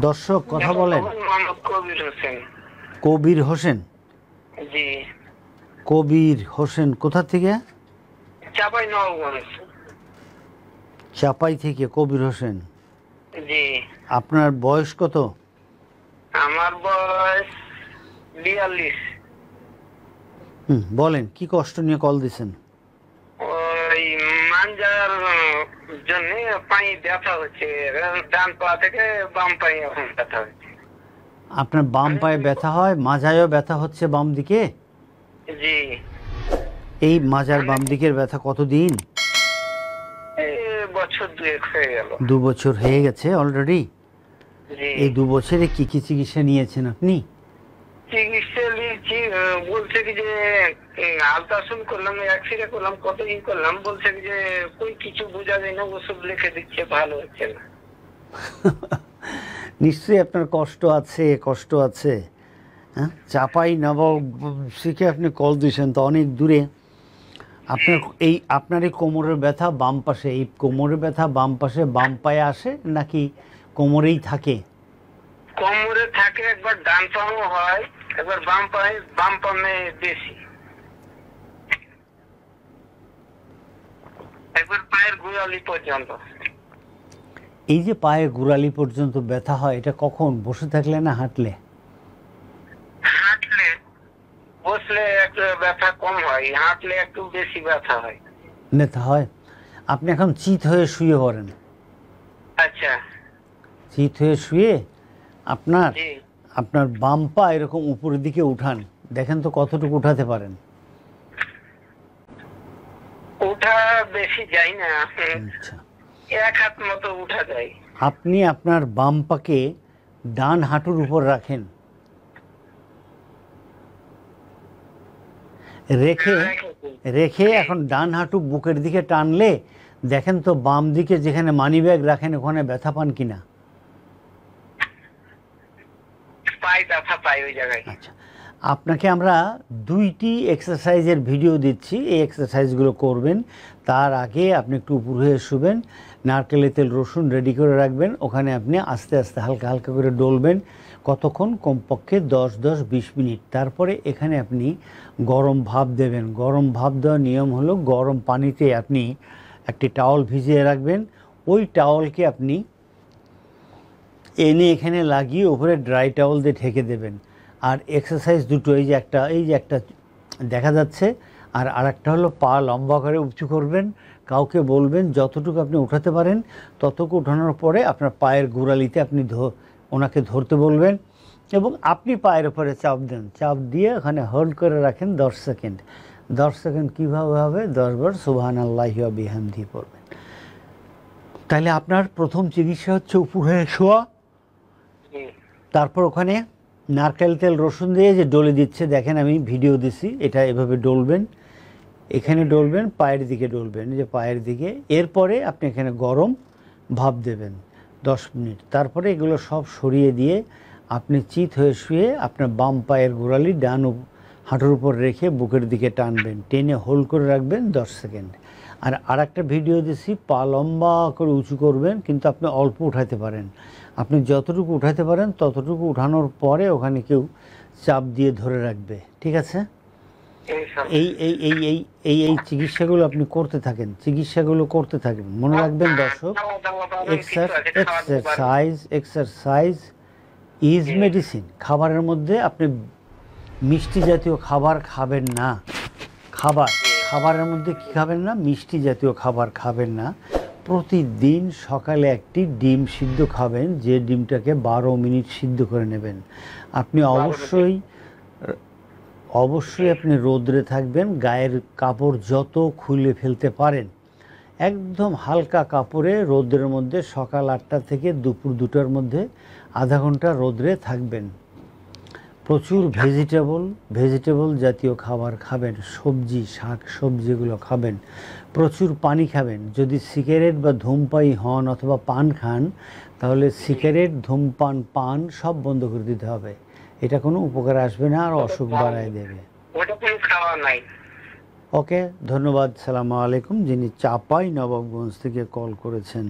দর্শক কথা বলেন। মোহাম্মদ কবির হোসেন। কবির হোসেন? জি। কবির হোসেন কোথা থেকে? চাপাই নবাবগঞ্জ। চাপাই থেকে কবির হোসেন। জি। আপনার বয়স কত? আমার বয়স 42। বলেন কি কষ্ট নিয়ে কল দিছেন? ওই মাঞ্জার জন্য পায়ে ব্যথা হচ্ছে, ডান পা থেকে বাম পায়ে এখন ব্যথা হচ্ছে। আপনার বাম পায়ে ব্যথা হয়, মাজায়ও ব্যথা হচ্ছে বাম দিকে? জি। এই মাজার বাম দিকের ব্যথা কতদিন? বছর 2 হয়ে গেল। 2 বছর হয়ে গেছে অলরেডি? জি। এই 2 বছরে কি কি চিকিৎসা নিয়েছেন আপনি? চিকিৎসা নিয়েছি, বলছে কি যে আলট্রাসাউন্ড করলাম, এক্সরে করলাম, কত ই করলাম, বলছে কি যে কই কিছু বোঝা যায় না, ওষুধ লিখে দিচ্ছে, ভালো হচ্ছে না। নিশ্চয়ই আপনার কষ্ট আছে, কষ্ট আছে। হ্যাঁ, চাপাই নবাবগঞ্জে আপনি কল দিয়েছেন তো অনেক দূরে। আপনার এই কোমরের ব্যথা বাম পাশে, এই কোমরের ব্যথা বাম পাশে বাম পায়ে আসে নাকি কোমরেই থাকে? কোমরে থাকে, একবার ডান পাও হয়, একবার বাম পায়ে, বাম পামে বেশি, একবার পায়ের গোড়ালি পর্যন্ত। এই যে পায়ের গোড়ালি পর্যন্ত ব্যথা হয়, এটা কখন? বসে থাকলে না হাঁটলে? হাঁটলে, বসলে একটু ব্যথা কম হয়, হাঁটলে একটু বেশি ব্যথা হয়। ব্যথা হয়। আপনি এখন চিত হয়ে শুয়ে পড়েন। আচ্ছা। চিত হয়ে শুয়ে আপনার বাম পা এরকম উপরের দিকে উঠান, দেখেন তো কতটুকু উঠাতে পারেন। উঠা বেশি যায় না, আচ্ছা, 1 হাত মতো উঠা যায়। আপনি আপনার বাম পাকে ডান হাঁটুর উপর রাখেন, রেখে এখন ডান হাঁটু বুকের দিকে টানলে দেখেন তো বাম দিকে যেখানে মানি ব্যাগ রাখেন ওখানে ব্যথা পান কিনা? আচ্ছা, আপনাকে আমরা 2টি এক্সারসাইজের ভিডিও দিচ্ছি, এই এক্সারসাইজগুলো করবেন। তার আগে আপনি একটু উপর হয়ে শুবেন, নারকেলের তেল রসুন রেডি করে রাখবেন, ওখানে আপনি আস্তে আস্তে হালকা হালকা করে ডলবেন। কতক্ষণ? কমপক্ষে 10-20 মিনিট। তারপরে এখানে আপনি গরম ভাপ দেবেন। গরম ভাপ দেওয়ার নিয়ম হলো, গরম পানিতে আপনি একটি টাওয়াল ভিজিয়ে রাখবেন, ওই টাওয়ালকে আপনি এনে এখানে লাগিয়ে উপরে ড্রাই টাওয়াল দিয়ে ঢেকে দেবেন। আর এক্সারসাইজ দুটো, এই যে একটা দেখা যাচ্ছে, আর আরেকটা হলো পা লম্বা করে উঁচু করবেন। কাউকে বলবেন যতটুকু আপনি উঠাতে পারেন ততটুকু উঠানোর পরে আপনার পায়ের গোড়ালিতে আপনি ওনাকে ধরতে বলবেন এবং আপনি পায়ের উপরে চাপ দেন, চাপ দিয়ে ওখানে হোল্ড করে রাখেন 10 সেকেন্ড। 10 সেকেন্ড কীভাবে হবে? 10 বার সুবহানাল্লাহি ওয়া বিহামদিহি পড়বেন। তাহলে আপনার প্রথম চিকিৎসা হচ্ছে উপর হয়ে শোয়া। তারপর ওখানে নারকেল তেল রসুন দিয়ে যে ডলে দিচ্ছে, দেখেন আমি ভিডিও দিছি, এটা এভাবে ডলবেন, এখানে ডলবেন, পায়ের দিকে ডলবেন, যে পায়ের দিকে। এরপরে আপনি এখানে গরম ভাপ দেবেন 10 মিনিট। তারপরে এগুলো সব সরিয়ে দিয়ে আপনি চিত হয়ে শুয়ে আপনার বাম পায়ের গোড়ালি ডান হাঁটুর উপর রেখে বুকের দিকে টানবেন, টেনে হোল্ড করে রাখবেন 10 সেকেন্ড। আর আরেকটা ভিডিও দিছি, পা লম্বা করে উঁচু করবেন, কিন্তু আপনি অল্প উঠাতে পারেন। আপনি যতটুকু উঠাতে পারেন ততটুকু উঠানোর পরে ওখানে কেউ চাপ দিয়ে ধরে রাখবে, ঠিক আছে? এই এই এই এই এই এই চিকিৎসাগুলো আপনি করতে থাকেন, চিকিৎসাগুলো করতে থাকবেন। মনে রাখবেন দর্শক, এক্সারসাইজ ইজ মেডিসিন। খাবারের মধ্যে আপনি মিষ্টি জাতীয় খাবার খাবেন না। খাবারের মধ্যে কি খাবেন না? মিষ্টি জাতীয় খাবার খাবেন না। প্রতিদিন সকালে একটি ডিম সিদ্ধ খাবেন, যে ডিমটাকে 12 মিনিট সিদ্ধ করে নেবেন। আপনি অবশ্যই আপনি রোদ্রে থাকবেন, গায়ের কাপড় যত খুলে ফেলতে পারেন, একদম হালকা কাপড়ে রোদ্রের মধ্যে সকাল 8টা থেকে দুপুর 2টার মধ্যে আধা ঘন্টা রোদ্রে থাকবেন। প্রচুর ভেজিটেবল জাতীয় খাবার খাবেন, সবজি শাক সবজিগুলো খাবেন, প্রচুর পানি খাবেন। যদি সিগারেট বা ধূমপায়ী হন অথবা পান খান, তাহলে সিগারেট, ধূমপান, পান সব বন্ধ করে দিতে হবে। এটা কোনো উপকার আসবে না, আর অসুখ বাড়ায় দেবে। ওকে, ধন্যবাদ। সালামু আলাইকুম। যিনি চাপাই নবাবগঞ্জ থেকে কল করেছেন।